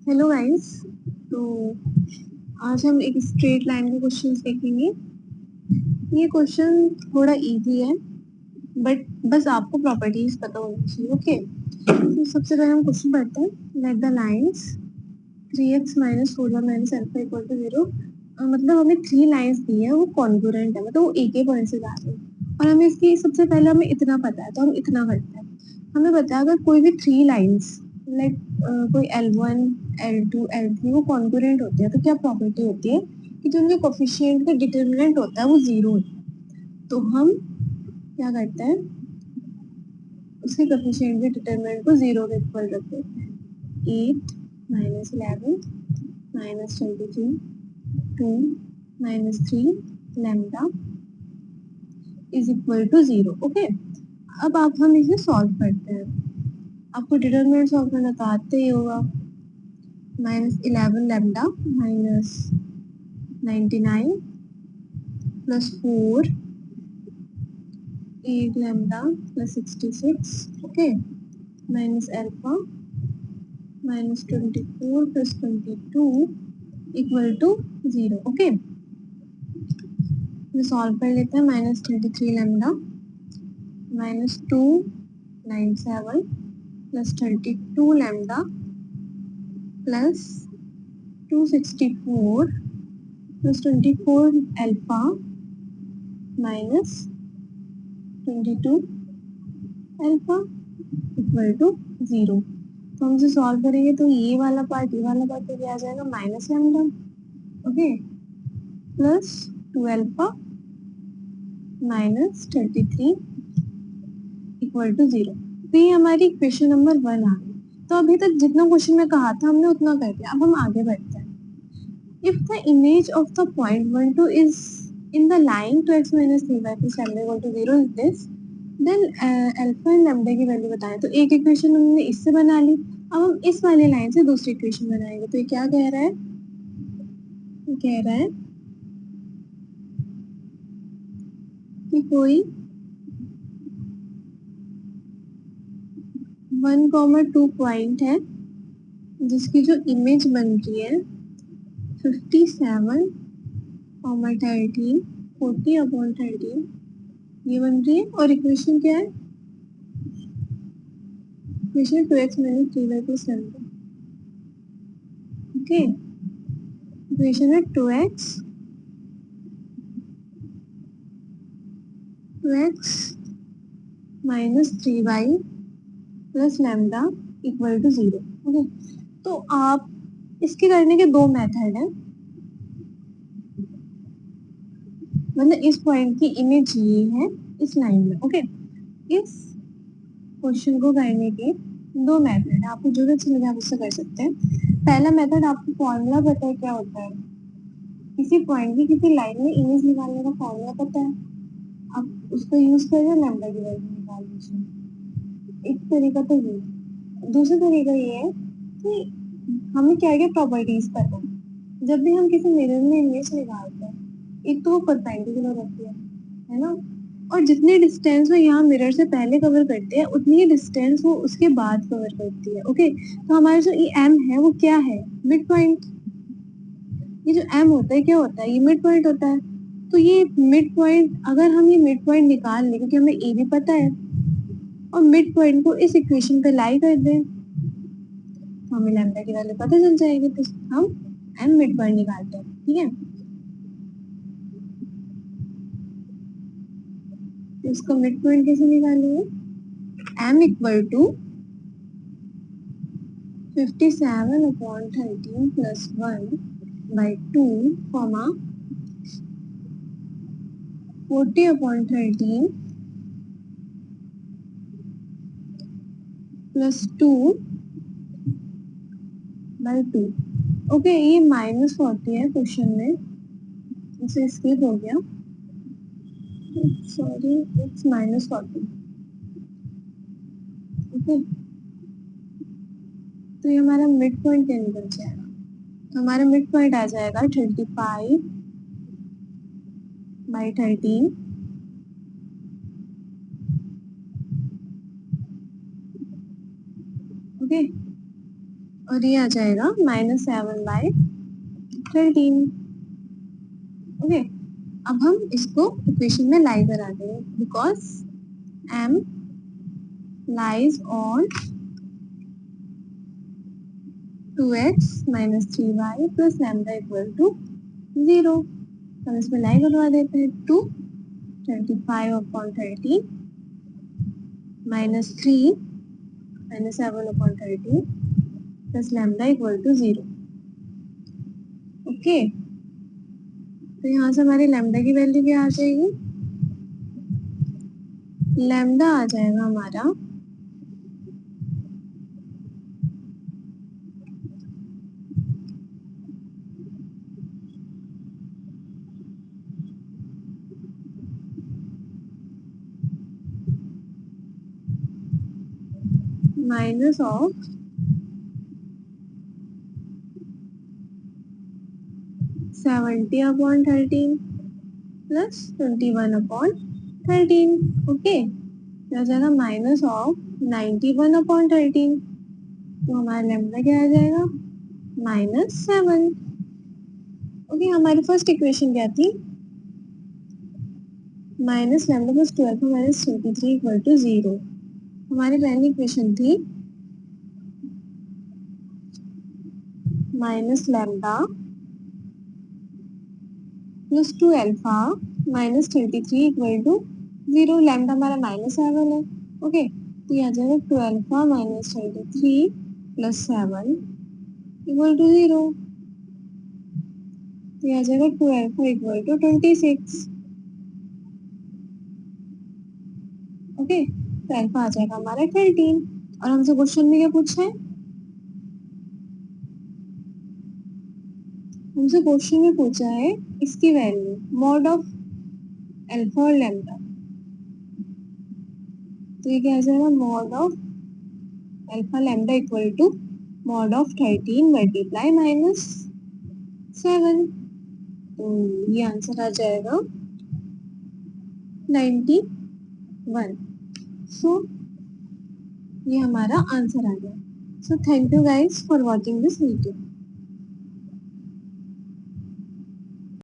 Hello guys. तो आज हम एक स्ट्रेट लाइन के क्वेश्चंस देखेंगे। ये क्वेश्चन थोड़ा इजी है, बट बस आपको प्रॉपर्टीज पता होनी चाहिए। ओके, तो सबसे पहले हम क्वेश्चन पढ़ते हैं। Let the lines 3x minus 4y minus alpha equal to 0। मतलब हमें 3 लाइंस दी है, वो कॉन्ग्रुएंट है, मतलब वो एक ही पॉइंट से जा रही है। और हमें इसकी सबसे पहले हमें इतना पता है, तो हम इतना करते हैं। हमें पता है अगर कोई भी 3 लाइंस लाइक कोई L1 L2 L3 वो कॉन्ग्रुएंट होती है, तो क्या प्रॉपर्टी होती है कि जो उनके कोफिशिएंट का डिटरमिनेंट होता है वो 0 होता है। तो हम क्या करते हैं, उसके कोफिशिएंट के डिटरमिनेंट को 0 के इक्वल रख देते हैं। 8 minus 11 minus 23 2 minus 3 lambda is equal to 0। Okay, अब आप हम इसे सॉल्व करते हैं। आपको डिटरमिनेंट सॉल्व करना तो आते ही होगा। Minus 11 lambda minus 99 plus 4 8 lambda plus 66। Okay, minus alpha minus 24 plus 22 equal to 0। Okay, solve कर लेते हैं। Minus 23 lambda minus 297 plus 32 lambda plus 264 plus 24 alpha minus 22 alpha equal to 0। तो हम इसे सॉल्व करेंगे तो ये वाला पार्ट तो क्या आ जाएगा, minus lambda. Okay, plus 2 alpha minus 33 equal to 0। तो ये हमारी इक्वेशन नंबर 1 आ गई। तो अभी तक जितना क्वेश्चन में कहा था हमने उतना कर दिया। अब हम आगे बढ़ते हैं। If the image of the point 1 2 is in the line 2x minus 3y plus lambda equal to 0 is this, then alpha and lambda की वैल्यू बताएं। तो एक इक्वेशन हमने इससे बना ली। अब हम इस वाले लाइन से दूसरी इक्वेशन बनाएंगे। तो ये क्या कह रहा है, ये कह रहा है कि कोई 1,2 पॉइंट है जिसकी जो इमेज बन रही है 57, 13, 40/13 ये बन रही है। और इक्वेशन क्या है, equation 2x minus 3y plus lambda। Okay, equation है 2x minus 3y plus lambda equal to 0। Okay, तो आप इसके करने के दो मेथड हैं। मतलब इस पॉइंट की इमेज ये है इस लाइन में। ओके, इस क्वेश्चन को करने के दो मेथड है, आपको जो भी अच्छा लगे आप उससे कर सकते हैं। पहला मेथड, आपको फॉर्मूला पता है क्या होता है, किसी पॉइंट की किसी लाइन में इमेज निकालने का फॉर्मूला पता है, आप उसको यूज करिए, लैम्डा की वैल्यू निकाल लीजिए। एक तरीका तो ये, दूसरा तरीका ये है कि हमें क्या क्या प्रॉपर्टीज पता है। जब भी हम किसी मिरर में इमेज निकालते हैं, एक तो वो परपेंडिकुलर होती है ना, और जितनी डिस्टेंस वो यहाँ मिरर से पहले कवर करते हैं उतनी ही डिस्टेंस वो उसके बाद कवर करती है। ओके, तो हमारा जो ये एम है वो क्या है, मिड पॉइंट। ये जो एम होता है क्या होता है, ये मिड पॉइंट होता है। तो ये मिड पॉइंट, अगर हम ये मिड पॉइंट निकाल लें, क्योंकि हमें ए भी पता है, और मिड पॉइंट को इस इक्वेशन पे लाई कर दें, तो हमें लैम्डा की वैल्यू पता चल जाएगी। तो हम एम मिड पॉइंट निकालते हैं। ठीक है, तो इसको मिड पॉइंट कैसे निकालेंगे, M equal to 57/13 plus 1/2 comma 40/13 plus 2/2। Okay, ये -40 है क्वेश्चन में, इसे स्किप हो गया, सॉरी, इट्स -40। ओके, तो ये हमारा मिड पॉइंट क्या निकल जाएगा, तो हमारा मिड पॉइंट आ जाएगा 35/13। ओके, और ये आ जाएगा -7/13। ओके, अब हम इसको इक्वेशन में लाई करा देंगे because m lies on 2x minus 3y plus lambda equal to 0। हम इसमें लाई करवा देते हैं 25/13 minus 3 minus 7/13 plus lambda equal to 0। Okay, तो यहाँ से हमारी लैम्डा की वैल्यू क्या आ जाएगी? लैम्डा आ जाएगा हमारा माइनस ऑफ 70/13 प्लस 21/13। ओके, तो आ जाएगा माइनस ऑफ 91/13। तो हमारा लैम्डा क्या आ जाएगा? -7। ओके, हमारी फर्स्ट इक्वेशन क्या थी? Minus lambda plus 12 minus 23 equal to 0। हमारी पहली इक्वेशन थी minus lambda plus 2 alpha minus 33 equal to 0। Lambda हमारा -7 है। ओके, तो ये आ जाएगा 2 alpha minus 33 plus 7 equal to 0। तो ये आ जाएगा 2 अल्फा इक्वल टू 26। ओके, तो अल्फा आ जाएगा हमारा 13। और हमसे क्वेश्चन में क्या पूछा है? हमसे क्वेश्चन में पूछा है इसकी वैल्यू मॉड ऑफ अल्फा और लैम्डा। तो ये क्या आ जाएगा? Mod of alpha lambda equal to mod of 13 multiply -7। तो ये आंसर आ जाएगा 91। सो ये हमारा आंसर आ गया। So thank you guys for watching this video.